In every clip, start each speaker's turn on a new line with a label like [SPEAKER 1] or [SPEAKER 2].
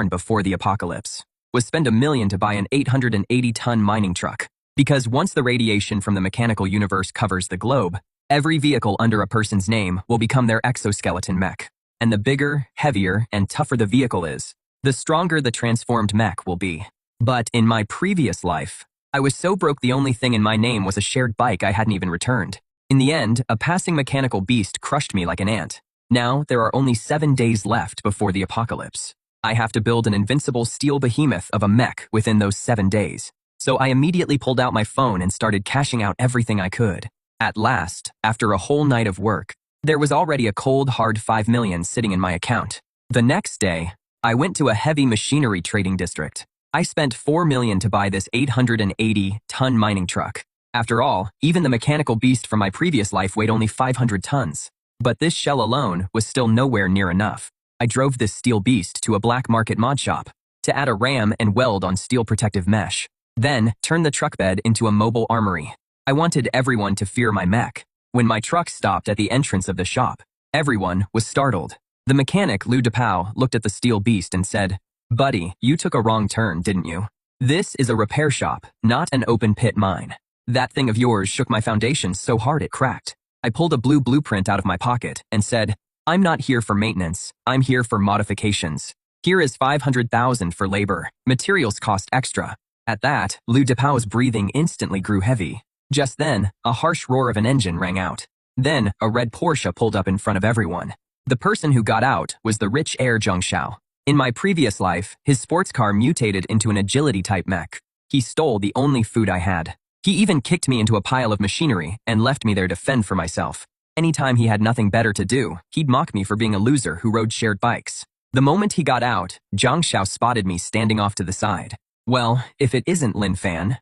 [SPEAKER 1] before the apocalypse was spend $1 million to buy an 880-ton mining truck. Because once the radiation from the mechanical universe covers the globe, every vehicle under a person's name will become their exoskeleton mech. And the bigger, heavier, and tougher the vehicle is, the stronger the transformed mech will be. But in my previous life, I was so broke the only thing in my name was a shared bike I hadn't even returned. In the end, a passing mechanical beast crushed me like an ant. Now, there are only 7 days left before the apocalypse. I have to build an invincible steel behemoth of a mech within those 7 days. So I immediately pulled out my phone and started cashing out everything I could. At last, after a whole night of work, there was already a cold, hard 5 million sitting in my account. The next day, I went to a heavy machinery trading district. I spent 4 million to buy this 880-ton mining truck. After all, even the mechanical beast from my previous life weighed only 500 tons. But this shell alone was still nowhere near enough. I drove this steel beast to a black market mod shop to add a ram and weld on steel protective mesh. Then, turn the truck bed into a mobile armory. I wanted everyone to fear my mech. When my truck stopped at the entrance of the shop, everyone was startled. The mechanic, Lou DePau, looked at the steel beast and said, "Buddy, you took a wrong turn, didn't you? This is a repair shop, not an open pit mine. That thing of yours shook my foundation so hard it cracked." I pulled a blue blueprint out of my pocket and said, "I'm not here for maintenance, I'm here for modifications. Here is 500,000 for labor, materials cost extra." At that, Lou DePau's breathing instantly grew heavy. Just then, a harsh roar of an engine rang out. Then, a red Porsche pulled up in front of everyone. The person who got out was the rich heir Zheng Xiao. In my previous life, his sports car mutated into an agility-type mech. He stole the only food I had. He even kicked me into a pile of machinery and left me there to fend for myself. Anytime he had nothing better to do, he'd mock me for being a loser who rode shared bikes. The moment he got out, Zhang Xiao spotted me standing off to the side. Well, if it isn't Lin Fan,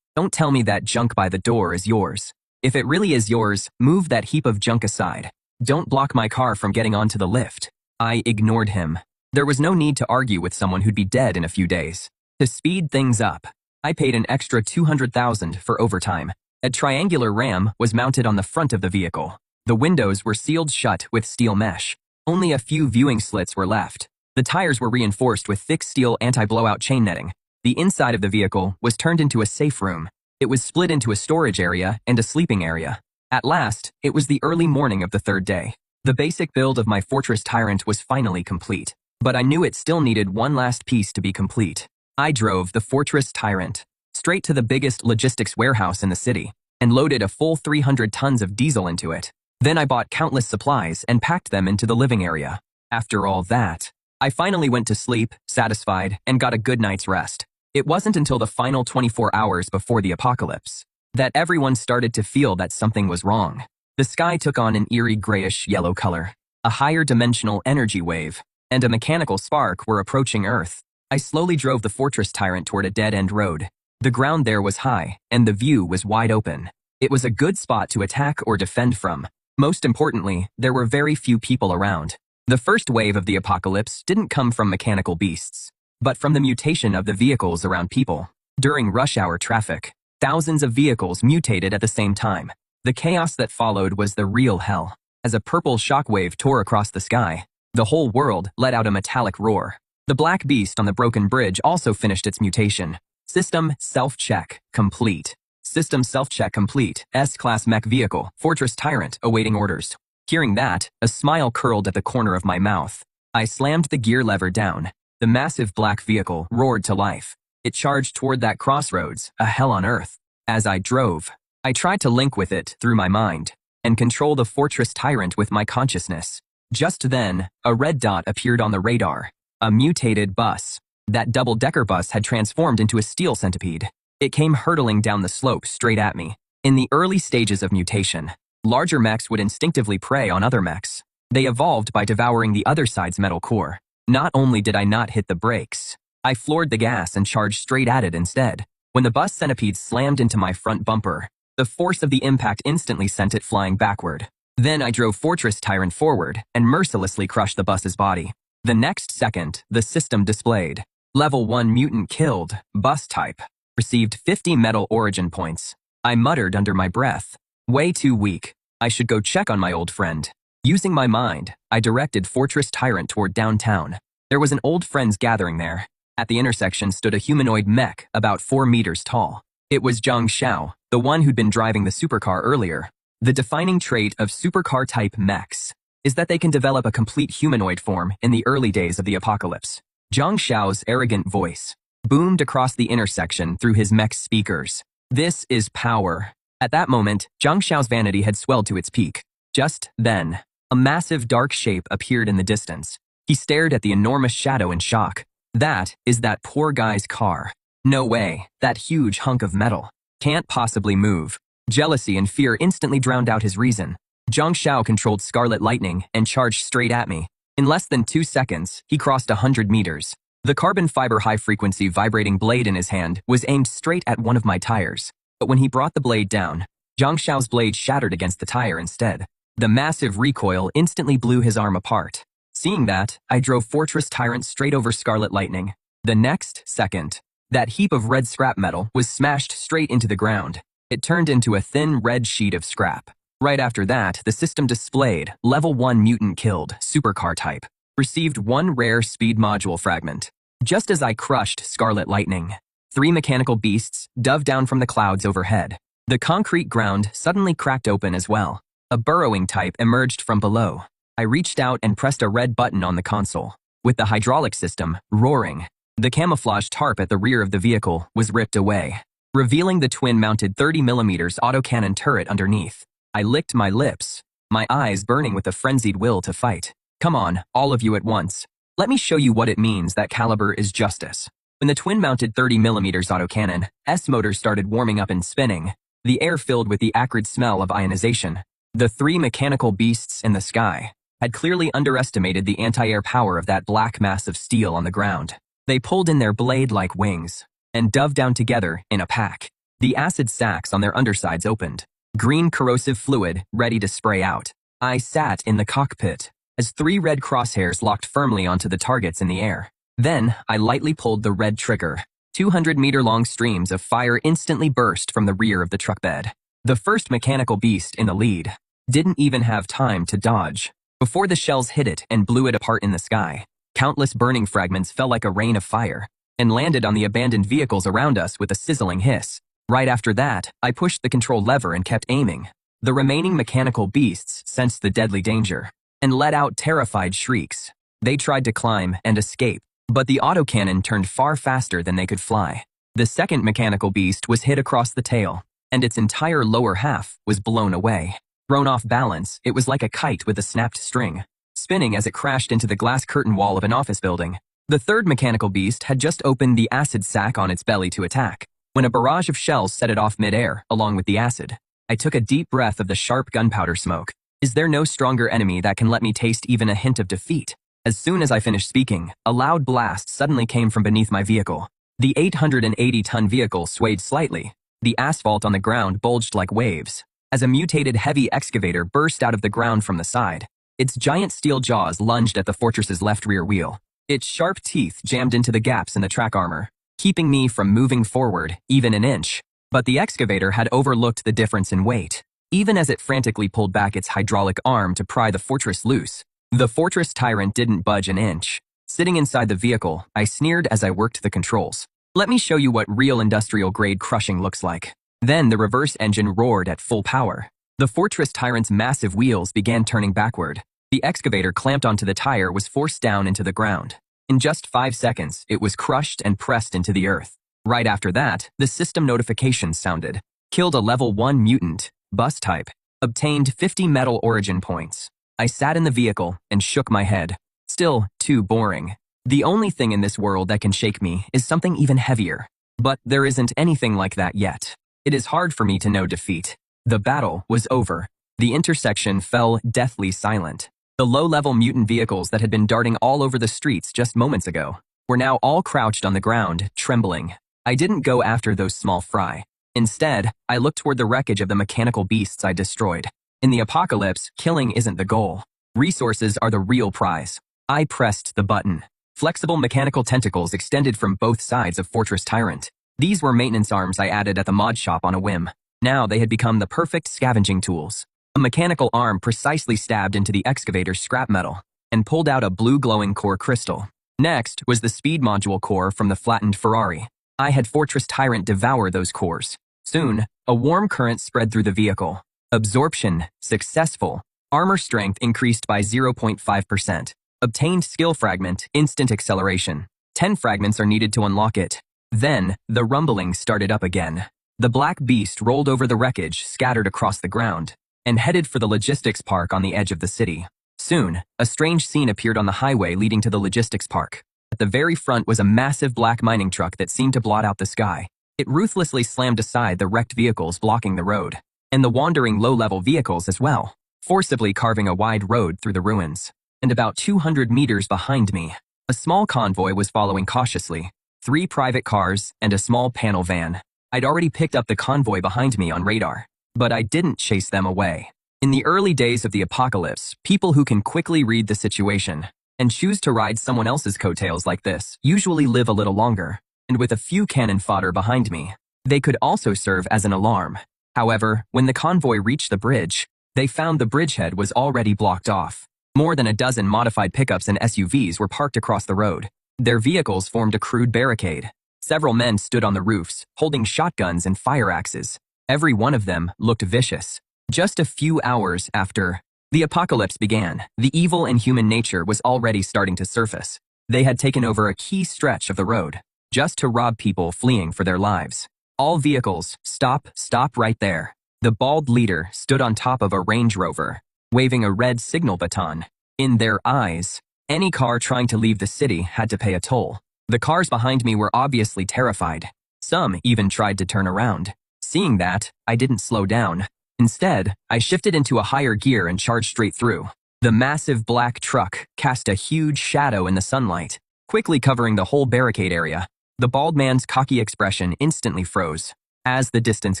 [SPEAKER 1] don't tell me that junk by the door is yours. If it really is yours, move that heap of junk aside. Don't block my car from getting onto the lift. I ignored him. There was no need to argue with someone who'd be dead in a few days. To speed things up, I paid an extra 200,000 for overtime. A triangular ram was mounted on the front of the vehicle. The windows were sealed shut with steel mesh. Only a few viewing slits were left. The tires were reinforced with thick steel anti-blowout chain netting. The inside of the vehicle was turned into a safe room. It was split into a storage area and a sleeping area. At last, it was the early morning of the 3rd day. The basic build of my Fortress Tyrant was finally complete. But I knew it still needed one last piece to be complete. I drove the Fortress Tyrant straight to the biggest logistics warehouse in the city and loaded a full 300 tons of diesel into it. Then I bought countless supplies and packed them into the living area. After all that, I finally went to sleep, satisfied, and got a good night's rest. It wasn't until the final 24 hours before the apocalypse that everyone started to feel that something was wrong. The sky took on an eerie grayish-yellow color. A higher dimensional energy wave and a mechanical spark were approaching Earth. I slowly drove the Fortress Tyrant toward a dead-end road. The ground there was high, and the view was wide open. It was a good spot to attack or defend from. Most importantly, there were very few people around. The first wave of the apocalypse didn't come from mechanical beasts, but from the mutation of the vehicles around people. During rush hour traffic, thousands of vehicles mutated at the same time. The chaos that followed was the real hell. As a purple shockwave tore across the sky, the whole world let out a metallic roar. The black beast on the broken bridge also finished its mutation. System self-check complete. System self-check complete. S-Class mech vehicle, Fortress Tyrant, awaiting orders. Hearing that, a smile curled at the corner of my mouth. I slammed the gear lever down. The massive black vehicle roared to life. It charged toward that crossroads, a hell on earth. As I drove, I tried to link with it through my mind and control the Fortress Tyrant with my consciousness. Just then, a red dot appeared on the radar. A mutated bus. That double-decker bus had transformed into a steel centipede. It came hurtling down the slope straight at me. In the early stages of mutation, larger mechs would instinctively prey on other mechs. They evolved by devouring the other side's metal core. Not only did I not hit the brakes, I floored the gas and charged straight at it instead. When the bus centipede slammed into my front bumper, the force of the impact instantly sent it flying backward. Then I drove Fortress Tyrant forward and mercilessly crushed the bus's body. The next second, the system displayed. Level 1 mutant killed, bus type. Received 50 metal origin points. I muttered under my breath. Way too weak. I should go check on my old friend. Using my mind, I directed Fortress Tyrant toward downtown. There was an old friends gathering there. At the intersection stood a humanoid mech about 4 meters tall. It was Zhang Xiao, the one who'd been driving the supercar earlier. The defining trait of supercar-type mechs is that they can develop a complete humanoid form in the early days of the apocalypse. Zhang Xiao's arrogant voice boomed across the intersection through his mech's speakers. This is power. At that moment, Zhang Xiao's vanity had swelled to its peak. Just then, a massive dark shape appeared in the distance. He stared at the enormous shadow in shock. That is that poor guy's car. No way, that huge hunk of metal can't possibly move. Jealousy and fear instantly drowned out his reason. Zhang Xiao controlled Scarlet Lightning and charged straight at me. In less than 2 seconds, he crossed 100 meters. The carbon fiber high-frequency vibrating blade in his hand was aimed straight at one of my tires. But when he brought the blade down, Zhang Xiao's blade shattered against the tire instead. The massive recoil instantly blew his arm apart. Seeing that, I drove Fortress Tyrant straight over Scarlet Lightning. The next second, that heap of red scrap metal was smashed straight into the ground. It turned into a thin red sheet of scrap. Right after that, the system displayed Level 1 Mutant Killed, Supercar Type. Received 1 rare speed module fragment. Just as I crushed Scarlet Lightning, 3 mechanical beasts dove down from the clouds overhead. The concrete ground suddenly cracked open as well. A burrowing type emerged from below. I reached out and pressed a red button on the console. With the hydraulic system roaring, the camouflage tarp at the rear of the vehicle was ripped away, revealing the twin-mounted 30mm autocannon turret underneath. I licked my lips, my eyes burning with a frenzied will to fight. Come on, all of you at once. Let me show you what it means that caliber is justice. When the twin-mounted 30mm autocannon motor started warming up and spinning, the air filled with the acrid smell of ionization. The 3 mechanical beasts in the sky had clearly underestimated the anti-air power of that black mass of steel on the ground. They pulled in their blade-like wings and dove down together in a pack. The acid sacs on their undersides opened. Green corrosive fluid ready to spray out. I sat in the cockpit as 3 red crosshairs locked firmly onto the targets in the air. Then, I lightly pulled the red trigger. 200-meter-long streams of fire instantly burst from the rear of the truck bed. The first mechanical beast in the lead didn't even have time to dodge before the shells hit it and blew it apart in the sky. Countless burning fragments fell like a rain of fire and landed on the abandoned vehicles around us with a sizzling hiss. Right after that, I pushed the control lever and kept aiming. The remaining mechanical beasts sensed the deadly danger and let out terrified shrieks. They tried to climb and escape, but the autocannon turned far faster than they could fly. The second mechanical beast was hit across the tail, and its entire lower half was blown away. Thrown off balance, it was like a kite with a snapped string, spinning as it crashed into the glass curtain wall of an office building. The third mechanical beast had just opened the acid sac on its belly to attack, when a barrage of shells set it off mid-air, along with the acid. I took a deep breath of the sharp gunpowder smoke. Is there no stronger enemy that can let me taste even a hint of defeat? As soon as I finished speaking, a loud blast suddenly came from beneath my vehicle. The 880-ton vehicle swayed slightly. The asphalt on the ground bulged like waves, as a mutated heavy excavator burst out of the ground from the side. Its giant steel jaws lunged at the fortress's left rear wheel. Its sharp teeth jammed into the gaps in the track armor, keeping me from moving forward even an inch. But the excavator had overlooked the difference in weight. Even as it frantically pulled back its hydraulic arm to pry the fortress loose, the Fortress Tyrant didn't budge an inch. Sitting inside the vehicle, I sneered as I worked the controls. Let me show you what real industrial-grade crushing looks like. Then the reverse engine roared at full power. The Fortress Tyrant's massive wheels began turning backward. The excavator clamped onto the tire was forced down into the ground. In just 5 seconds, it was crushed and pressed into the earth. Right after that, the system notification sounded. Killed a level 1 mutant, bus type. Obtained 50 metal origin points. I sat in the vehicle and shook my head. Still, too boring. The only thing in this world that can shake me is something even heavier. But there isn't anything like that yet. It is hard for me to know defeat. The battle was over. The intersection fell deathly silent. The low-level mutant vehicles that had been darting all over the streets just moments ago were now all crouched on the ground, trembling. I didn't go after those small fry. Instead, I looked toward the wreckage of the mechanical beasts I destroyed. In the apocalypse, killing isn't the goal. Resources are the real prize. I pressed the button. Flexible mechanical tentacles extended from both sides of Fortress Tyrant. These were maintenance arms I added at the mod shop on a whim. Now they had become the perfect scavenging tools. A mechanical arm precisely stabbed into the excavator's scrap metal and pulled out a blue glowing core crystal. Next was the speed module core from the flattened Ferrari. I had Fortress Tyrant devour those cores. Soon, a warm current spread through the vehicle. Absorption, successful. Armor strength increased by 0.5%. Obtained skill fragment, instant acceleration. 10 fragments are needed to unlock it. Then, the rumbling started up again. The black beast rolled over the wreckage scattered across the ground and headed for the logistics park on the edge of the city. Soon, a strange scene appeared on the highway leading to the logistics park. At the very front was a massive black mining truck that seemed to blot out the sky. It ruthlessly slammed aside the wrecked vehicles blocking the road, and the wandering low-level vehicles as well, forcibly carving a wide road through the ruins. And about 200 meters behind me, a small convoy was following cautiously. 3 private cars and a small panel van. I'd already picked up the convoy behind me on radar, but I didn't chase them away. In the early days of the apocalypse, people who can quickly read the situation and choose to ride someone else's coattails like this usually live a little longer, and with a few cannon fodder behind me, they could also serve as an alarm. However, when the convoy reached the bridge, they found the bridgehead was already blocked off. More than a dozen modified pickups and SUVs were parked across the road. Their vehicles formed a crude barricade. Several men stood on the roofs, holding shotguns and fire axes. Every one of them looked vicious. Just a few hours after the apocalypse began, the evil in human nature was already starting to surface. They had taken over a key stretch of the road, just to rob people fleeing for their lives. All vehicles, stop right there. The bald leader stood on top of a Range Rover, waving a red signal baton. In their eyes, any car trying to leave the city had to pay a toll. The cars behind me were obviously terrified. Some even tried to turn around. Seeing that, I didn't slow down. Instead, I shifted into a higher gear and charged straight through. The massive black truck cast a huge shadow in the sunlight, quickly covering the whole barricade area. The bald man's cocky expression instantly froze. As the distance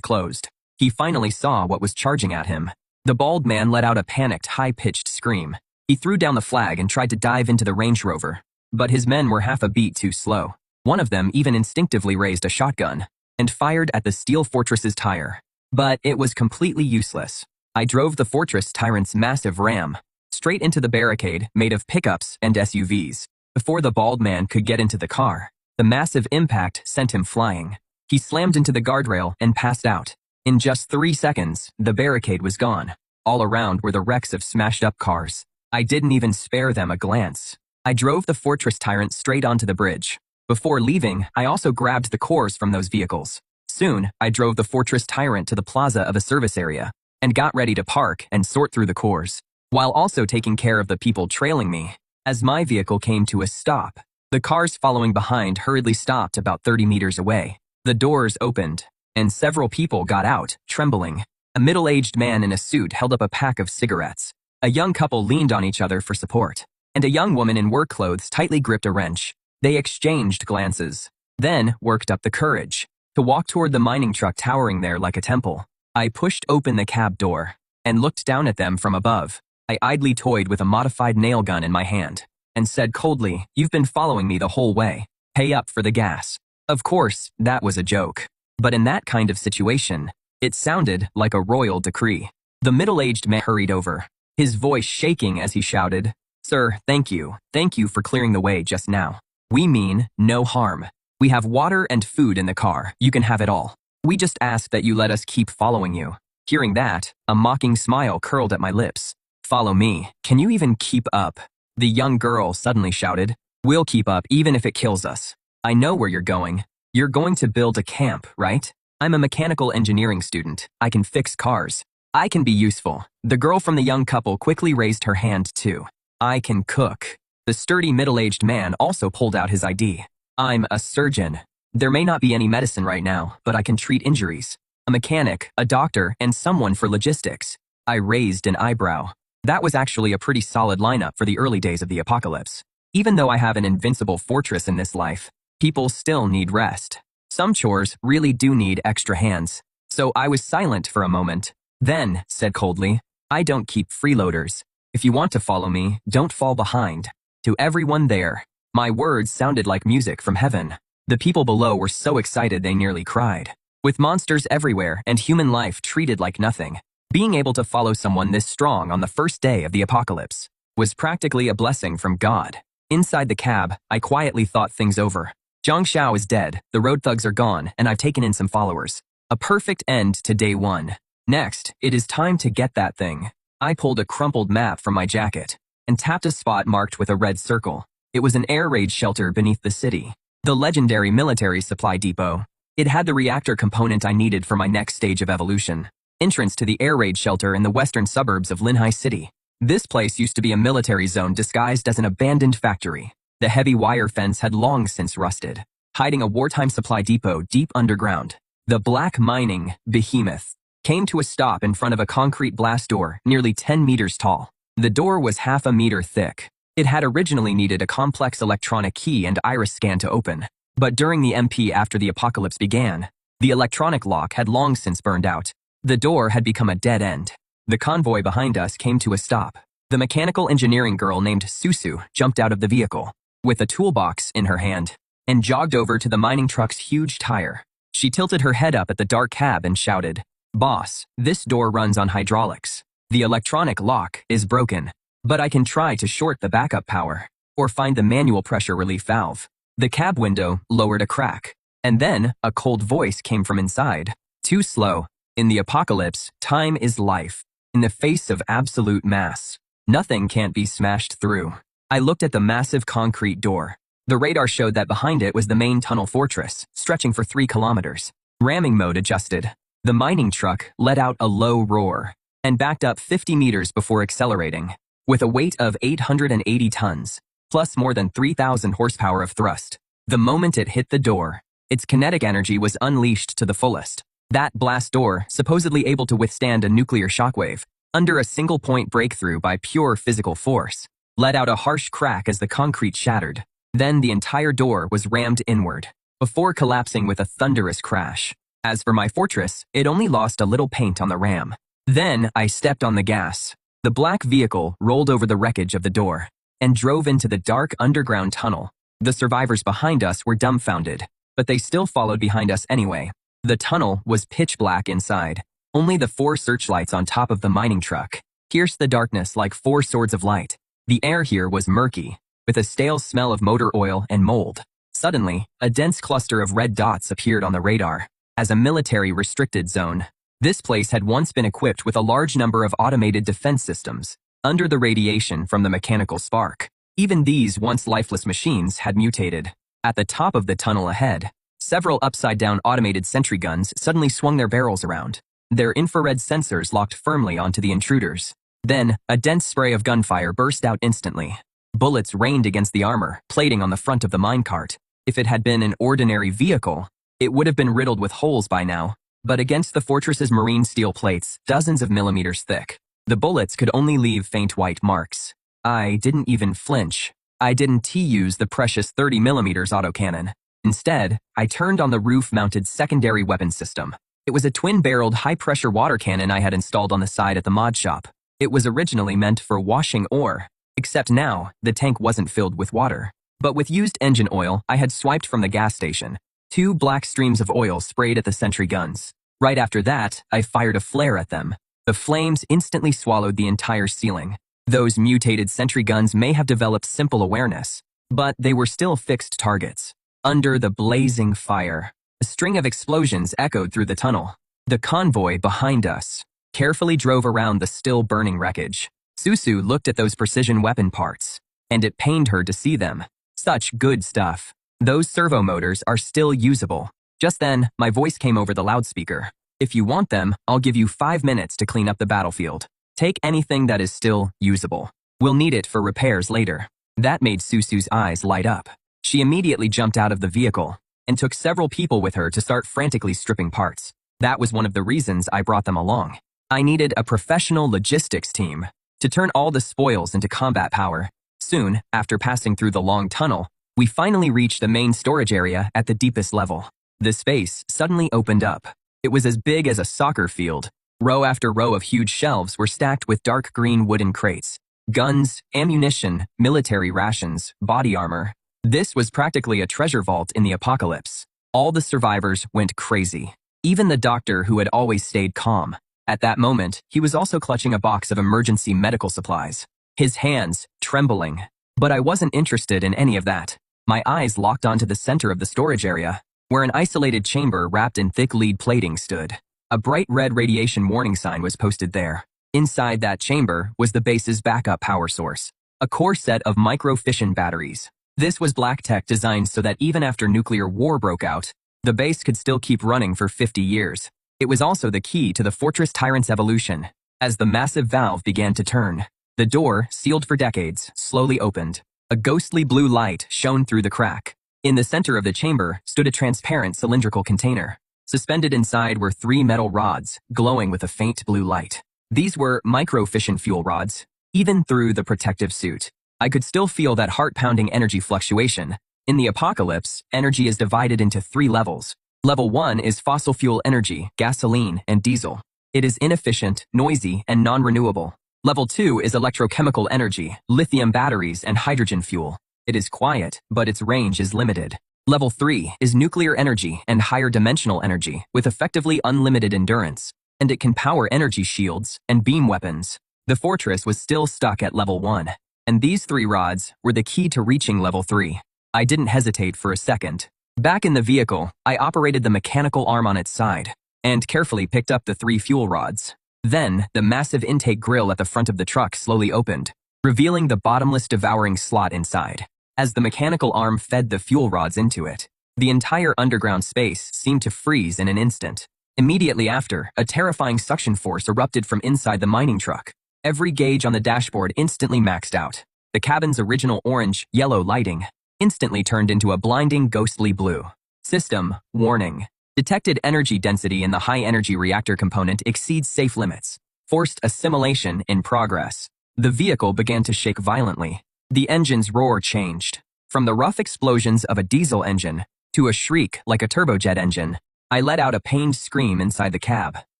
[SPEAKER 1] closed, he finally saw what was charging at him. The bald man let out a panicked, high-pitched scream. He threw down the flag and tried to dive into the Range Rover, but his men were half a beat too slow. One of them even instinctively raised a shotgun and fired at the steel fortress's tire. But it was completely useless. I drove the Fortress Tyrant's massive ram straight into the barricade made of pickups and SUVs. Before the bald man could get into the car, the massive impact sent him flying. He slammed into the guardrail and passed out. In just 3 seconds, the barricade was gone. All around were the wrecks of smashed-up cars. I didn't even spare them a glance. I drove the Fortress Tyrant straight onto the bridge. Before leaving, I also grabbed the cores from those vehicles. Soon, I drove the Fortress Tyrant to the plaza of a service area and got ready to park and sort through the cores, while also taking care of the people trailing me. As my vehicle came to a stop, the cars following behind hurriedly stopped about 30 meters away. The doors opened, and several people got out, trembling. A middle-aged man in a suit held up a pack of cigarettes. A young couple leaned on each other for support, and a young woman in work clothes tightly gripped a wrench. They exchanged glances, then worked up the courage to walk toward the mining truck towering there like a temple. I pushed open the cab door and looked down at them from above. I idly toyed with a modified nail gun in my hand and said coldly, "You've been following me the whole way. Pay up for the gas." Of course, that was a joke. But in that kind of situation, it sounded like a royal decree. The middle-aged man hurried over, his voice shaking as he shouted, "Sir, thank you. Thank you for clearing the way just now. We mean no harm. We have water and food in the car. You can have it all. We just ask that you let us keep following you." Hearing that, a mocking smile curled at my lips. "Follow me. Can you even keep up?" The young girl suddenly shouted. "We'll keep up even if it kills us. I know where you're going. You're going to build a camp, right? I'm a mechanical engineering student. I can fix cars. I can be useful." The girl from the young couple quickly raised her hand too. "I can cook." The sturdy middle-aged man also pulled out his ID. "I'm a surgeon. There may not be any medicine right now, but I can treat injuries. A mechanic, a doctor, and someone for logistics." I raised an eyebrow. That was actually a pretty solid lineup for the early days of the apocalypse. Even though I have an invincible fortress in this life, people still need rest. Some chores really do need extra hands. So I was silent for a moment, then said coldly, "I don't keep freeloaders. If you want to follow me, don't fall behind." To everyone there, my words sounded like music from heaven. The people below were so excited they nearly cried. With monsters everywhere and human life treated like nothing, being able to follow someone this strong on the first day of the apocalypse was practically a blessing from God. Inside the cab, I quietly thought things over. Zhang Xiao is dead, the road thugs are gone, and I've taken in some followers. A perfect end to day one. Next, it is time to get that thing. I pulled a crumpled map from my jacket and tapped a spot marked with a red circle. It was an air raid shelter beneath the city. The legendary military supply depot. It had the reactor component I needed for my next stage of evolution. Entrance to the air raid shelter in the western suburbs of Linhai City. This place used to be a military zone disguised as an abandoned factory. The heavy wire fence had long since rusted, hiding a wartime supply depot deep underground. The black mining behemoth came to a stop in front of a concrete blast door nearly 10 meters tall. The door was half a meter thick. It had originally needed a complex electronic key and iris scan to open. But during the MP after the apocalypse began, the electronic lock had long since burned out. The door had become a dead end. The convoy behind us came to a stop. The mechanical engineering girl named Susu jumped out of the vehicle with a toolbox in her hand and jogged over to the mining truck's huge tire. She tilted her head up at the dark cab and shouted, "Boss, this door runs on hydraulics. The electronic lock is broken, but I can try to short the backup power or find the manual pressure relief valve." The cab window lowered a crack, and then a cold voice came from inside. "Too slow. In the apocalypse, time is life. In the face of absolute mass, nothing can't be smashed through." I looked at the massive concrete door. The radar showed that behind it was the main tunnel fortress, stretching for 3 kilometers. Ramming mode adjusted. The mining truck let out a low roar and backed up 50 meters before accelerating. With a weight of 880 tons, plus more than 3,000 horsepower of thrust, the moment it hit the door, its kinetic energy was unleashed to the fullest. That blast door, supposedly able to withstand a nuclear shockwave, under a single-point breakthrough by pure physical force, let out a harsh crack as the concrete shattered. Then the entire door was rammed inward, before collapsing with a thunderous crash. As for my fortress, it only lost a little paint on the ram. Then I stepped on the gas. The black vehicle rolled over the wreckage of the door and drove into the dark underground tunnel. The survivors behind us were dumbfounded, but they still followed behind us anyway. The tunnel was pitch black inside. Only the 4 searchlights on top of the mining truck pierced the darkness like 4 swords of light. The air here was murky, with a stale smell of motor oil and mold. Suddenly, a dense cluster of red dots appeared on the radar. As a military restricted zone, this place had once been equipped with a large number of automated defense systems. Under the radiation from the mechanical spark, even these once lifeless machines had mutated. At the top of the tunnel ahead, several upside-down automated sentry guns suddenly swung their barrels around. Their infrared sensors locked firmly onto the intruders. Then, a dense spray of gunfire burst out instantly. Bullets rained against the armor plating on the front of the minecart. If it had been an ordinary vehicle, it would have been riddled with holes by now. But against the fortress's marine steel plates, dozens of millimeters thick, the bullets could only leave faint white marks. I didn't even flinch. I didn't use the precious 30mm autocannon. Instead, I turned on the roof-mounted secondary weapon system. It was a twin-barreled high-pressure water cannon I had installed on the side at the mod shop. It was originally meant for washing ore, except now, the tank wasn't filled with water, but with used engine oil I had swiped from the gas station. 2 black streams of oil sprayed at the sentry guns. Right after that, I fired a flare at them. The flames instantly swallowed the entire ceiling. Those mutated sentry guns may have developed simple awareness, but they were still fixed targets. Under the blazing fire, a string of explosions echoed through the tunnel. The convoy behind us carefully drove around the still burning wreckage. Susu looked at those precision weapon parts, and it pained her to see them. Such good stuff. Those servo motors are still usable. Just then, my voice came over the loudspeaker. "If you want them, I'll give you 5 minutes to clean up the battlefield. Take anything that is still usable. We'll need it for repairs later." That made Susu's eyes light up. She immediately jumped out of the vehicle and took several people with her to start frantically stripping parts. That was one of the reasons I brought them along. I needed a professional logistics team to turn all the spoils into combat power. Soon, after passing through the long tunnel, we finally reached the main storage area at the deepest level. The space suddenly opened up. It was as big as a soccer field. Row after row of huge shelves were stacked with dark green wooden crates. Guns, ammunition, military rations, body armor. This was practically a treasure vault in the apocalypse. All the survivors went crazy. Even the doctor who had always stayed calm. At that moment, he was also clutching a box of emergency medical supplies. His hands trembling. But I wasn't interested in any of that. My eyes locked onto the center of the storage area, where an isolated chamber wrapped in thick lead plating stood. A bright red radiation warning sign was posted there. Inside that chamber was the base's backup power source, a core set of micro-fission batteries. This was black tech designed so that even after nuclear war broke out, the base could still keep running for 50 years. It was also the key to the Fortress Tyrant's evolution. As the massive valve began to turn, the door, sealed for decades, slowly opened. A ghostly blue light shone through the crack. In the center of the chamber stood a transparent cylindrical container. Suspended inside were 3 metal rods, glowing with a faint blue light. These were micro-fission fuel rods. Even through the protective suit, I could still feel that heart-pounding energy fluctuation. In the apocalypse, energy is divided into 3 levels. Level 1 is fossil fuel energy, gasoline, and diesel. It is inefficient, noisy, and non-renewable. Level 2 is electrochemical energy, lithium batteries, and hydrogen fuel. It is quiet, but its range is limited. Level 3 is nuclear energy and higher dimensional energy, with effectively unlimited endurance, and it can power energy shields and beam weapons. The fortress was still stuck at level 1, and these 3 rods were the key to reaching level 3. I didn't hesitate for a second. Back in the vehicle, I operated the mechanical arm on its side, and carefully picked up the 3 fuel rods. Then, the massive intake grill at the front of the truck slowly opened, revealing the bottomless devouring slot inside. As the mechanical arm fed the fuel rods into it, the entire underground space seemed to freeze in an instant. Immediately after, a terrifying suction force erupted from inside the mining truck. Every gauge on the dashboard instantly maxed out. The cabin's original orange-yellow lighting instantly turned into a blinding ghostly blue. System warning. Detected energy density in the high-energy reactor component exceeds safe limits. Forced assimilation in progress. The vehicle began to shake violently. The engine's roar changed. From the rough explosions of a diesel engine to a shriek like a turbojet engine, I let out a pained scream inside the cab.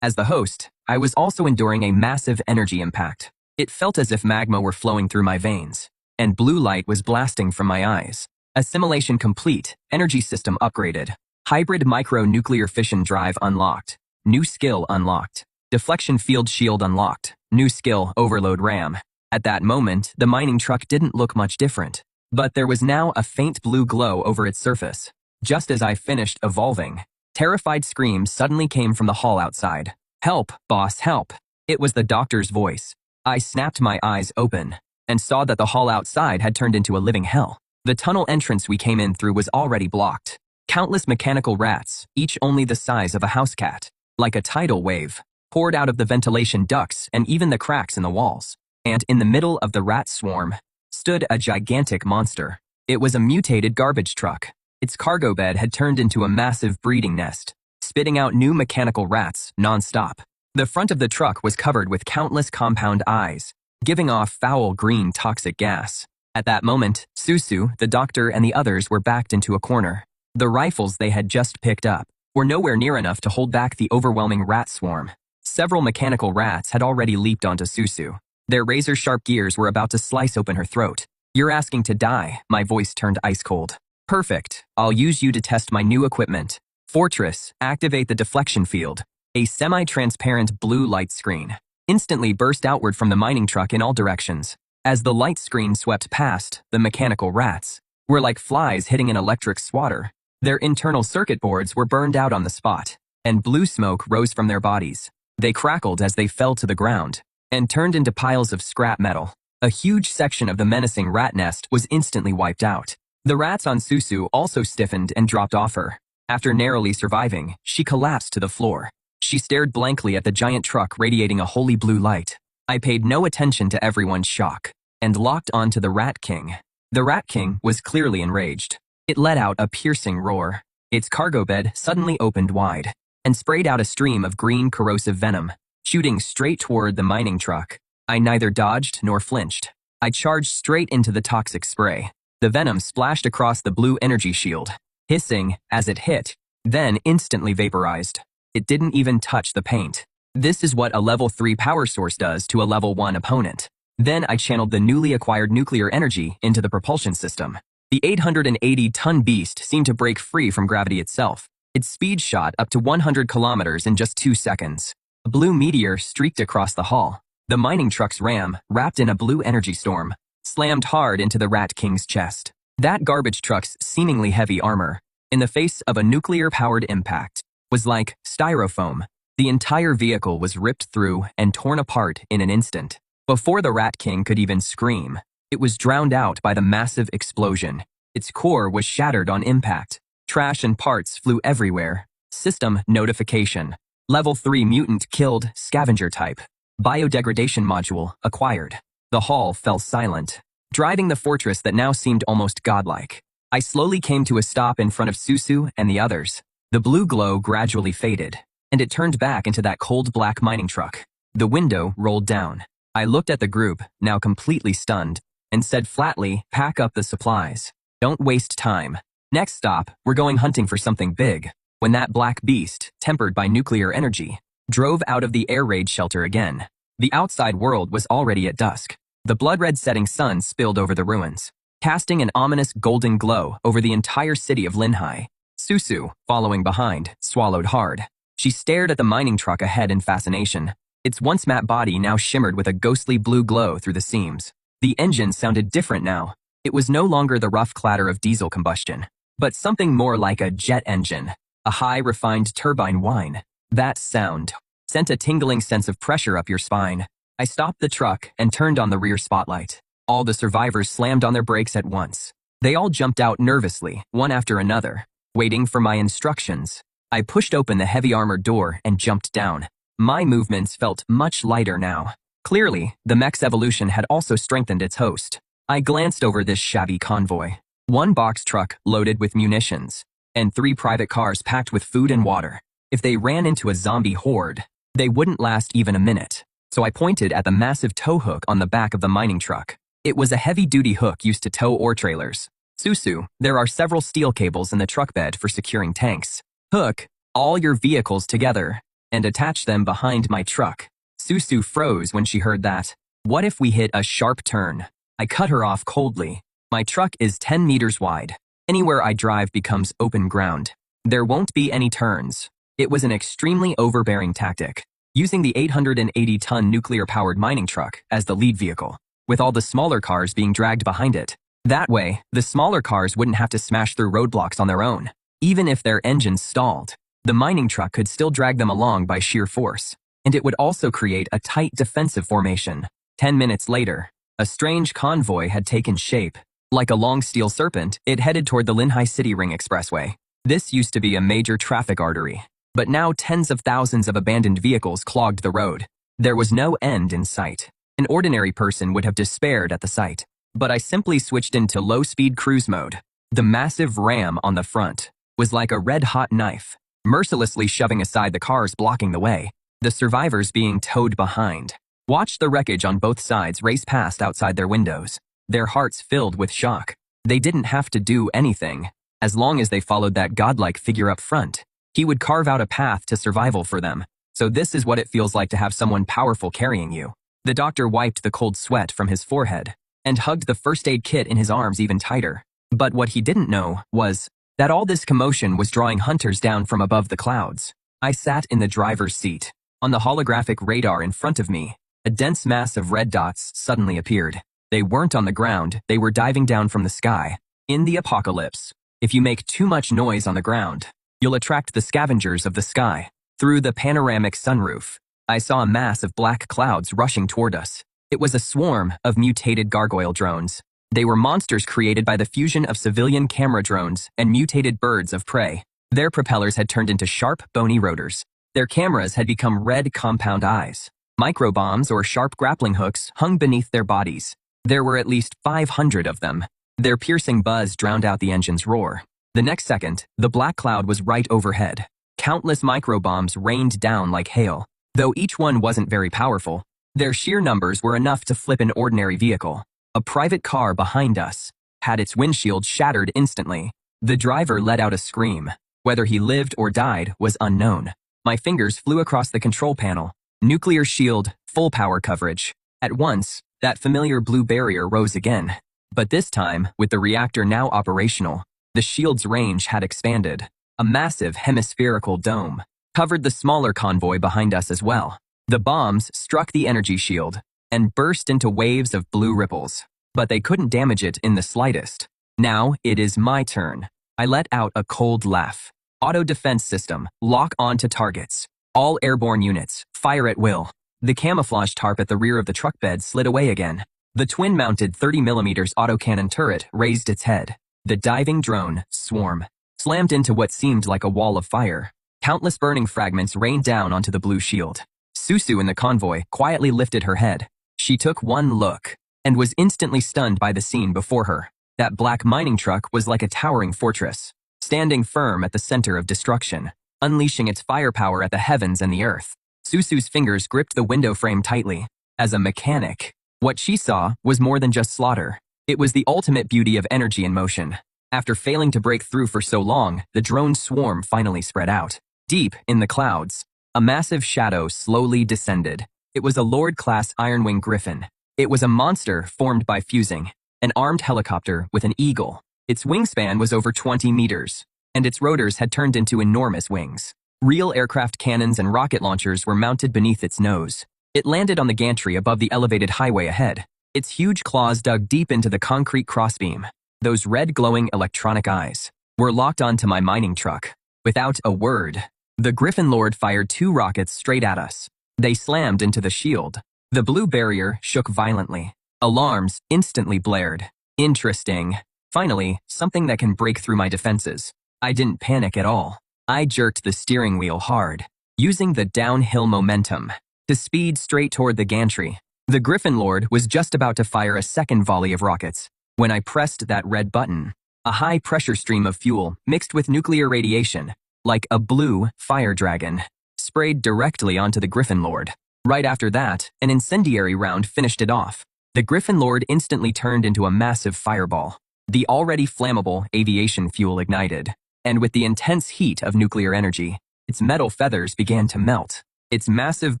[SPEAKER 1] As the host, I was also enduring a massive energy impact. It felt as if magma were flowing through my veins, and blue light was blasting from my eyes. Assimilation complete, energy system upgraded. Hybrid micro-nuclear fission drive unlocked. New skill unlocked. Deflection field shield unlocked. New skill overload RAM. At that moment, the mining truck didn't look much different, but there was now a faint blue glow over its surface. Just as I finished evolving, terrified screams suddenly came from the hall outside. "Help, boss, help!" It was the doctor's voice. I snapped my eyes open and saw that the hall outside had turned into a living hell. The tunnel entrance we came in through was already blocked. Countless mechanical rats, each only the size of a house cat, like a tidal wave, poured out of the ventilation ducts and even the cracks in the walls. And in the middle of the rat swarm stood a gigantic monster. It was a mutated garbage truck. Its cargo bed had turned into a massive breeding nest, spitting out new mechanical rats non-stop. The front of the truck was covered with countless compound eyes, giving off foul green toxic gas. At that moment, Susu, the doctor, and the others were backed into a corner. The rifles they had just picked up were nowhere near enough to hold back the overwhelming rat swarm. Several mechanical rats had already leaped onto Susu. Their razor-sharp gears were about to slice open her throat. "You're asking to die," my voice turned ice cold. "Perfect. I'll use you to test my new equipment. Fortress, activate the deflection field." A semi-transparent blue light screen instantly burst outward from the mining truck in all directions. As the light screen swept past, the mechanical rats were like flies hitting an electric swatter. Their internal circuit boards were burned out on the spot, and blue smoke rose from their bodies. They crackled as they fell to the ground and turned into piles of scrap metal. A huge section of the menacing rat nest was instantly wiped out. The rats on Susu also stiffened and dropped off her. After narrowly surviving, she collapsed to the floor. She stared blankly at the giant truck radiating a holy blue light. I paid no attention to everyone's shock and locked onto the Rat King. The Rat King was clearly enraged. It let out a piercing roar. Its cargo bed suddenly opened wide and sprayed out a stream of green corrosive venom, shooting straight toward the mining truck. I neither dodged nor flinched. I charged straight into the toxic spray. The venom splashed across the blue energy shield, hissing as it hit, then instantly vaporized. It didn't even touch the paint. This is what a level 3 power source does to a level 1 opponent. Then I channeled the newly acquired nuclear energy into the propulsion system. The 880-ton beast seemed to break free from gravity itself. Its speed shot up to 100 kilometers in just 2 seconds. A blue meteor streaked across the hall. The mining truck's ram, wrapped in a blue energy storm, slammed hard into the Rat King's chest. That garbage truck's seemingly heavy armor, in the face of a nuclear-powered impact, was like styrofoam. The entire vehicle was ripped through and torn apart in an instant. Before the Rat King could even scream, it was drowned out by the massive explosion. Its core was shattered on impact. Trash and parts flew everywhere. System notification. Level 3 mutant killed, scavenger type. Biodegradation module acquired. The hall fell silent, driving the fortress that now seemed almost godlike. I slowly came to a stop in front of Susu and the others. The blue glow gradually faded, and it turned back into that cold black mining truck. The window rolled down. I looked at the group, now completely stunned, and said flatly, "Pack up the supplies. Don't waste time. Next stop, we're going hunting for something big." When that black beast, tempered by nuclear energy, drove out of the air raid shelter again, the outside world was already at dusk. The blood-red setting sun spilled over the ruins, casting an ominous golden glow over the entire city of Linhai. Susu, following behind, swallowed hard. She stared at the mining truck ahead in fascination. Its once matte body now shimmered with a ghostly blue glow through the seams. The engine sounded different now. It was no longer the rough clatter of diesel combustion, but something more like a jet engine, a high-refined turbine whine. That sound sent a tingling sense of pressure up your spine. I stopped the truck and turned on the rear spotlight. All the survivors slammed on their brakes at once. They all jumped out nervously, one after another, waiting for my instructions. I pushed open the heavy armored door and jumped down. My movements felt much lighter now. Clearly, the mech's evolution had also strengthened its host. I glanced over this shabby convoy. One box truck loaded with munitions, and 3 private cars packed with food and water. If they ran into a zombie horde, they wouldn't last even a minute. So I pointed at the massive tow hook on the back of the mining truck. It was a heavy-duty hook used to tow ore trailers. Susu, there are several steel cables in the truck bed for securing tanks. Hook all your vehicles together and attach them behind my truck. Susu froze when she heard that. What if we hit a sharp turn? I cut her off coldly. My truck is 10 meters wide. Anywhere I drive becomes open ground. There won't be any turns. It was an extremely overbearing tactic, using the 880-ton nuclear-powered mining truck as the lead vehicle, with all the smaller cars being dragged behind it. That way, the smaller cars wouldn't have to smash through roadblocks on their own. Even if their engines stalled, the mining truck could still drag them along by sheer force, and it would also create a tight defensive formation. 10 minutes later, a strange convoy had taken shape. Like a long steel serpent, it headed toward the Linhai City Ring Expressway. This used to be a major traffic artery, but now tens of thousands of abandoned vehicles clogged the road. There was no end in sight. An ordinary person would have despaired at the sight, but I simply switched into low-speed cruise mode. The massive ram on the front was like a red-hot knife, mercilessly shoving aside the cars blocking the way, the survivors being towed behind. Watched the wreckage on both sides race past outside their windows, their hearts filled with shock. They didn't have to do anything. As long as they followed that godlike figure up front, he would carve out a path to survival for them. So this is what it feels like to have someone powerful carrying you. The doctor wiped the cold sweat from his forehead and hugged the first aid kit in his arms even tighter. But what he didn't know was that all this commotion was drawing hunters down from above the clouds. I sat in the driver's seat. On the holographic radar in front of me, a dense mass of red dots suddenly appeared. They weren't on the ground, they were diving down from the sky. In the apocalypse, if you make too much noise on the ground, you'll attract the scavengers of the sky. Through the panoramic sunroof, I saw a mass of black clouds rushing toward us. It was a swarm of mutated gargoyle drones. They were monsters created by the fusion of civilian camera drones and mutated birds of prey. Their propellers had turned into sharp, bony rotors. Their cameras had become red compound eyes. Microbombs or sharp grappling hooks hung beneath their bodies. There were at least 500 of them. Their piercing buzz drowned out the engine's roar. The next second, the black cloud was right overhead. Countless microbombs rained down like hail. Though each one wasn't very powerful, their sheer numbers were enough to flip an ordinary vehicle. A private car behind us had its windshield shattered instantly. The driver let out a scream. Whether he lived or died was unknown. My fingers flew across the control panel. Nuclear shield, full power coverage. At once, that familiar blue barrier rose again. But this time, with the reactor now operational, the shield's range had expanded. A massive hemispherical dome covered the smaller convoy behind us as well. The bombs struck the energy shield and burst into waves of blue ripples. but they couldn't damage it in the slightest. Now, it is my turn. I let out a cold laugh. Auto defense system, lock onto targets. All airborne units, fire at will. The camouflage tarp at the rear of the truck bed slid away again. The twin-mounted 30mm autocannon turret raised its head. The diving drone, Swarm, slammed into what seemed like a wall of fire. Countless burning fragments rained down onto the blue shield. Susu in the convoy quietly lifted her head. She took one look and was instantly stunned by the scene before her. That black mining truck was like a towering fortress, standing firm at the center of destruction, unleashing its firepower at the heavens and the earth. Susu's fingers gripped the window frame tightly. As a mechanic, what she saw was more than just slaughter. It was the ultimate beauty of energy in motion. After failing to break through for so long, the drone swarm finally spread out. Deep in the clouds, a massive shadow slowly descended. It was a Lord-class Ironwing Griffin. It was a monster formed by fusing, an armed helicopter with an eagle. Its wingspan was over 20 meters, and its rotors had turned into enormous wings. Real aircraft cannons and rocket launchers were mounted beneath its nose. It landed on the gantry above the elevated highway ahead. Its huge claws dug deep into the concrete crossbeam. Those red glowing electronic eyes were locked onto my mining truck. Without a word, the Griffin Lord fired 2 rockets straight at us. They slammed into the shield. The blue barrier shook violently. Alarms instantly blared. Interesting. Finally, something that can break through my defenses. I didn't panic at all. I jerked the steering wheel hard, using the downhill momentum to speed straight toward the gantry. The Griffin Lord was just about to fire a second volley of rockets when I pressed that red button. A high-pressure stream of fuel mixed with nuclear radiation, like a blue fire dragon, sprayed directly onto the Griffin Lord. Right after that, an incendiary round finished it off. The Griffin Lord instantly turned into a massive fireball. The already flammable aviation fuel ignited, and with the intense heat of nuclear energy, its metal feathers began to melt. Its massive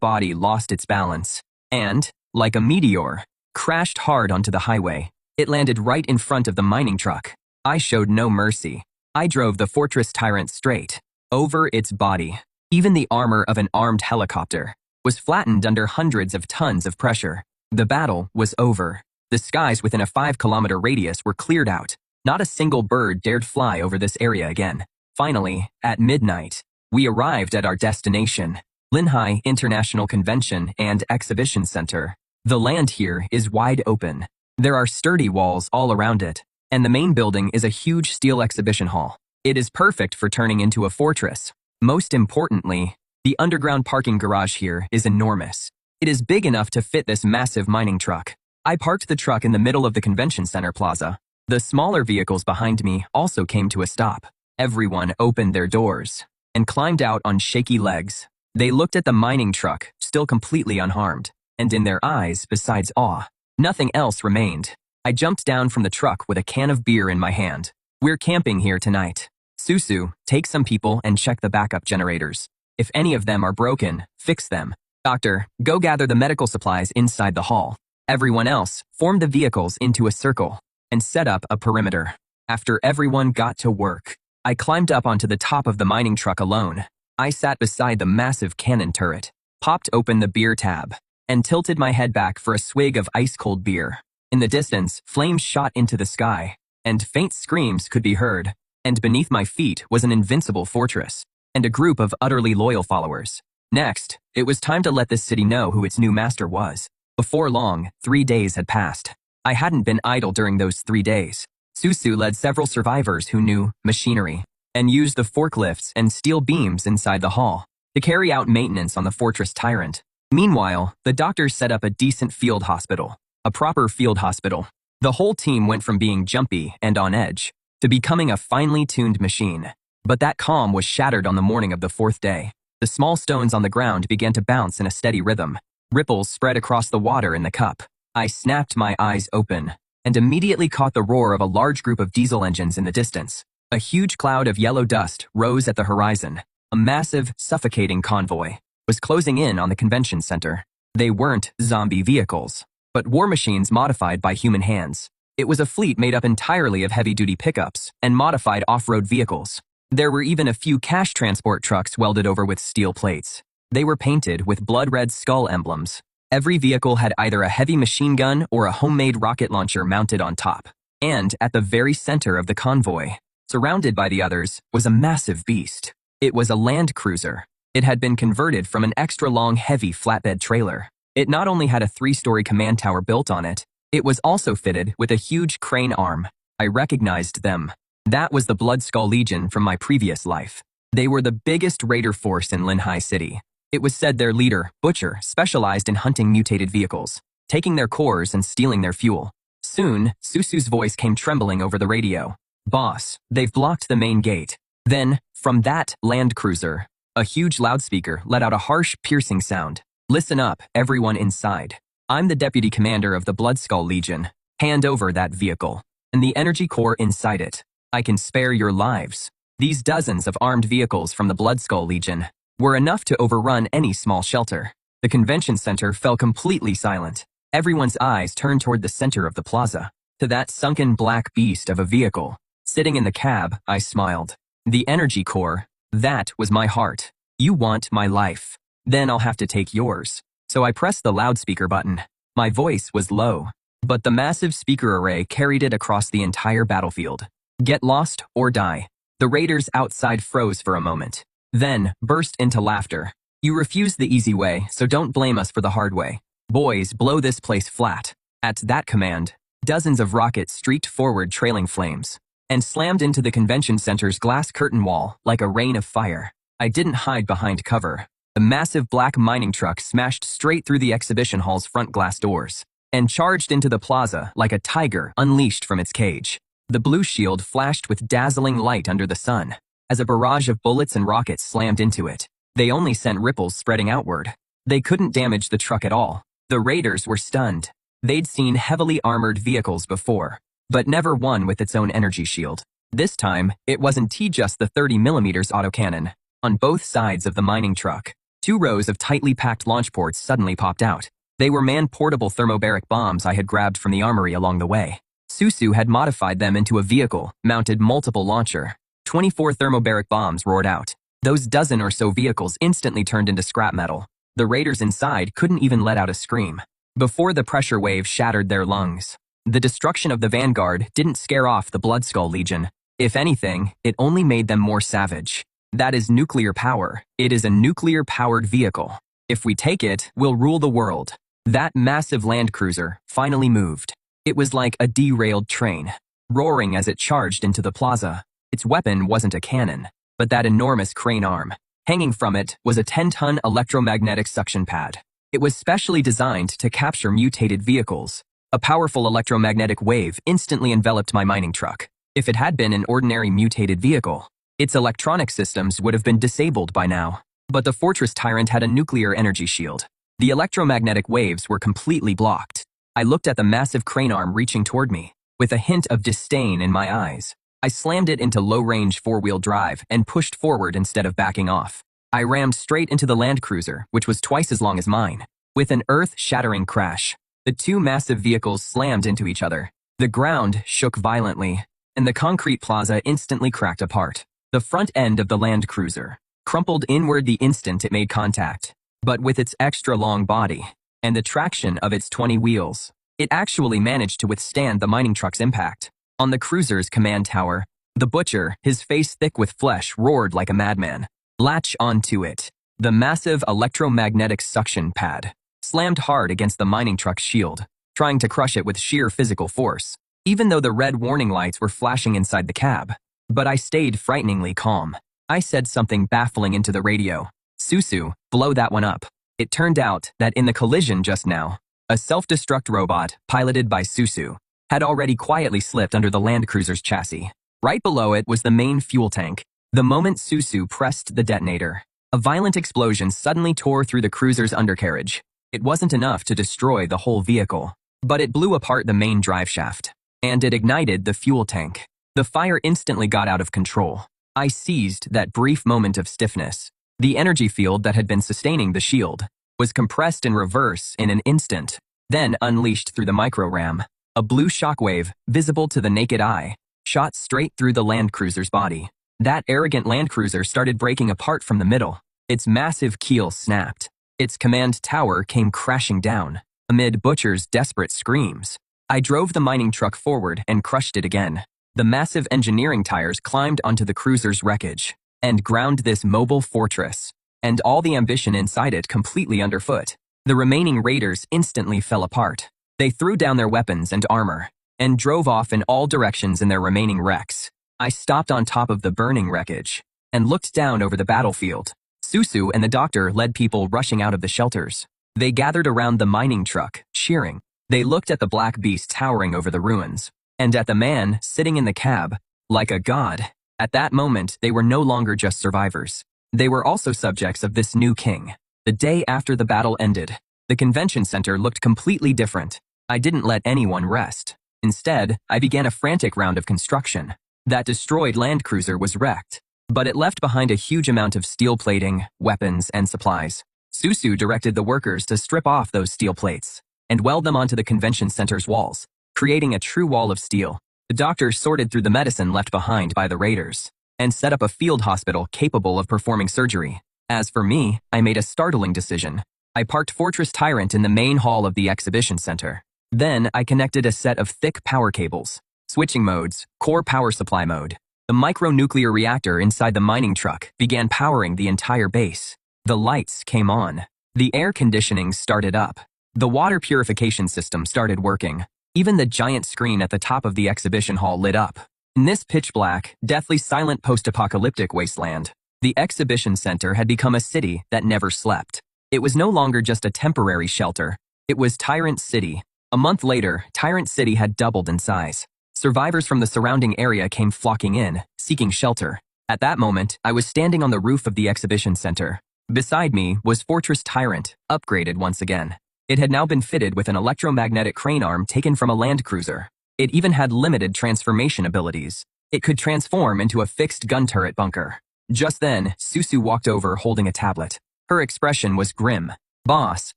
[SPEAKER 1] body lost its balance, and, like a meteor, crashed hard onto the highway. It landed right in front of the mining truck. I showed no mercy. I drove the Fortress Tyrant straight over its body. Even the armor of an armed helicopter was flattened under hundreds of tons of pressure. The battle was over. The skies within a 5-kilometer radius were cleared out. Not a single bird dared fly over this area again. Finally, at midnight, we arrived at our destination, Linhai International Convention and Exhibition Center. The land here is wide open. There are sturdy walls all around it, and the main building is a huge steel exhibition hall. It is perfect for turning into a fortress. Most importantly, the underground parking garage here is enormous. It is big enough to fit this massive mining truck. I parked the truck in the middle of the convention center plaza. The smaller vehicles behind me also came to a stop. Everyone opened their doors and climbed out on shaky legs. They looked at the mining truck, still completely unharmed, and in their eyes, besides awe, nothing else remained. I jumped down from the truck with a can of beer in my hand. We're camping here tonight. Susu, take some people and check the backup generators. If any of them are broken, fix them. Doctor, go gather the medical supplies inside the hall. Everyone else, form the vehicles into a circle and set up a perimeter. After everyone got to work, I climbed up onto the top of the mining truck alone. I sat beside the massive cannon turret, popped open the beer tab, and tilted my head back for a swig of ice-cold beer. In the distance, flames shot into the sky, and faint screams could be heard. And beneath my feet was an invincible fortress, and a group of utterly loyal followers. Next, it was time to let this city know who its new master was. Before long, 3 days had passed. I hadn't been idle during those 3 days. Susu led several survivors who knew machinery, and used the forklifts and steel beams inside the hall to carry out maintenance on the Fortress Tyrant. Meanwhile, the doctors set up a decent field hospital, a proper field hospital. The whole team went from being jumpy and on edge to becoming a finely tuned machine. But that calm was shattered on the morning of the 4th day. The small stones on the ground began to bounce in a steady rhythm. Ripples spread across the water in the cup. I snapped my eyes open and immediately caught the roar of a large group of diesel engines in the distance. A huge cloud of yellow dust rose at the horizon. A massive, suffocating convoy was closing in on the convention center. They weren't zombie vehicles, but war machines modified by human hands. It was a fleet made up entirely of heavy-duty pickups and modified off-road vehicles. There were even a few cash transport trucks welded over with steel plates. They were painted with blood-red skull emblems. Every vehicle had either a heavy machine gun or a homemade rocket launcher mounted on top. And at the very center of the convoy, surrounded by the others, was a massive beast. It was a land cruiser. It had been converted from an extra-long, heavy flatbed trailer. It not only had a 3-story command tower built on it, it was also fitted with a huge crane arm. I recognized them. That was the Bloodskull Legion from my previous life. They were the biggest raider force in Linhai City. It was said their leader, Butcher, specialized in hunting mutated vehicles, taking their cores and stealing their fuel. Soon, Susu's voice came trembling over the radio. "Boss, they've blocked the main gate." Then, from that land cruiser, a huge loudspeaker let out a harsh, piercing sound. "Listen up, everyone inside. I'm the deputy commander of the Bloodskull Legion. Hand over that vehicle and the energy core inside it. I can spare your lives." These dozens of armed vehicles from the Bloodskull Legion were enough to overrun any small shelter. The convention center fell completely silent. Everyone's eyes turned toward the center of the plaza, to that sunken black beast of a vehicle. Sitting in the cab, I smiled. The energy core, that was my heart. You want my life. Then I'll have to take yours. So I pressed the loudspeaker button. My voice was low, but the massive speaker array carried it across the entire battlefield. Get lost or die. The raiders outside froze for a moment, then burst into laughter. You refused the easy way, so don't blame us for the hard way. Boys, blow this place flat. At that command, dozens of rockets streaked forward trailing flames and slammed into the convention center's glass curtain wall like a rain of fire. I didn't hide behind cover. The massive black mining truck smashed straight through the exhibition hall's front glass doors and charged into the plaza like a tiger unleashed from its cage. The blue shield flashed with dazzling light under the sun as a barrage of bullets and rockets slammed into it. They only sent ripples spreading outward. They couldn't damage the truck at all. The raiders were stunned. They'd seen heavily armored vehicles before, but never one with its own energy shield. This time, it wasn't just the 30mm autocannon. On both sides of the mining truck, 2 rows of tightly packed launch ports suddenly popped out. They were man-portable thermobaric bombs I had grabbed from the armory along the way. Susu had modified them into a vehicle-mounted multiple launcher. 24 thermobaric bombs roared out. Those dozen or so vehicles instantly turned into scrap metal. The raiders inside couldn't even let out a scream before the pressure wave shattered their lungs. The destruction of the Vanguard didn't scare off the Bloodskull Legion. If anything, it only made them more savage. That is nuclear power. It is a nuclear-powered vehicle. If we take it, we'll rule the world. That massive land cruiser finally moved. It was like a derailed train, roaring as it charged into the plaza. Its weapon wasn't a cannon, but that enormous crane arm. Hanging from it was a 10-ton electromagnetic suction pad. It was specially designed to capture mutated vehicles. A powerful electromagnetic wave instantly enveloped my mining truck. If it had been an ordinary mutated vehicle, its electronic systems would have been disabled by now. But the Fortress Tyrant had a nuclear energy shield. The electromagnetic waves were completely blocked. I looked at the massive crane arm reaching toward me, with a hint of disdain in my eyes. I slammed it into low-range 4-wheel drive and pushed forward instead of backing off. I rammed straight into the land cruiser, which was twice as long as mine. With an earth-shattering crash, the 2 massive vehicles slammed into each other. The ground shook violently, and the concrete plaza instantly cracked apart. The front end of the land cruiser crumpled inward the instant it made contact, but with its extra-long body and the traction of its 20 wheels, it actually managed to withstand the mining truck's impact. On the cruiser's command tower, the Butcher, his face thick with flesh, roared like a madman. Latch onto it. The massive electromagnetic suction pad slammed hard against the mining truck's shield, trying to crush it with sheer physical force, even though the red warning lights were flashing inside the cab. But I stayed frighteningly calm. I said something baffling into the radio. "Susu, blow that one up." It turned out that in the collision just now, a self-destruct robot, piloted by Susu, had already quietly slipped under the land cruiser's chassis. Right below it was the main fuel tank. The moment Susu pressed the detonator, a violent explosion suddenly tore through the cruiser's undercarriage. It wasn't enough to destroy the whole vehicle, but it blew apart the main drive shaft, and it ignited the fuel tank. The fire instantly got out of control. I seized that brief moment of stiffness. The energy field that had been sustaining the shield was compressed in reverse in an instant, then unleashed through the micro-ram. A blue shockwave, visible to the naked eye, shot straight through the land cruiser's body. That arrogant land cruiser started breaking apart from the middle. Its massive keel snapped, Its command tower came crashing down, amid Butcher's desperate screams. I drove the mining truck forward and crushed it again. The massive engineering tires climbed onto the cruiser's wreckage and ground this mobile fortress, and all the ambition inside it completely underfoot. The remaining raiders instantly fell apart. They threw down their weapons and armor and drove off in all directions in their remaining wrecks. I stopped on top of the burning wreckage and looked down over the battlefield. Susu and the doctor led people rushing out of the shelters. They gathered around the mining truck, cheering. They looked at the black beast towering over the ruins, and at the man sitting in the cab, like a god. At that moment, they were no longer just survivors. They were also subjects of this new king. The day after the battle ended, the convention center looked completely different. I didn't let anyone rest. Instead, I began a frantic round of construction. That destroyed land cruiser was wrecked, but it left behind a huge amount of steel plating, weapons, and supplies. Susu directed the workers to strip off those steel plates and weld them onto the convention center's walls, creating a true wall of steel. The doctor sorted through the medicine left behind by the raiders and set up a field hospital capable of performing surgery. As for me, I made a startling decision. I parked Fortress Tyrant in the main hall of the exhibition center. Then I connected a set of thick power cables, switching modes, core power supply mode. The micronuclear reactor inside the mining truck began powering the entire base. The lights came on. The air conditioning started up. The water purification system started working. Even the giant screen at the top of the exhibition hall lit up. In this pitch-black, deathly silent post-apocalyptic wasteland, the exhibition center had become a city that never slept. It was no longer just a temporary shelter. It was Tyrant City. A month later, Tyrant City had doubled in size. Survivors from the surrounding area came flocking in, seeking shelter. At that moment, I was standing on the roof of the exhibition center. Beside me was Fortress Tyrant, upgraded once again. It had now been fitted with an electromagnetic crane arm taken from a land cruiser. It even had limited transformation abilities. It could transform into a fixed gun turret bunker. Just then, Susu walked over holding a tablet. Her expression was grim. "Boss,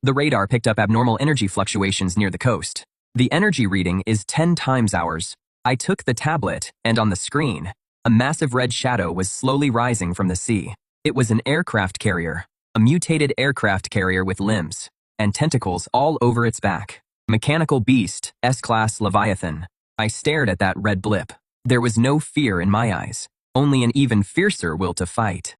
[SPEAKER 1] the radar picked up abnormal energy fluctuations near the coast. The energy reading is 10 times ours." I took the tablet, and on the screen, a massive red shadow was slowly rising from the sea. It was an aircraft carrier, a mutated aircraft carrier with limbs and tentacles all over its back. Mechanical beast, S-Class Leviathan. I stared at that red blip. There was no fear in my eyes, only an even fiercer will to fight.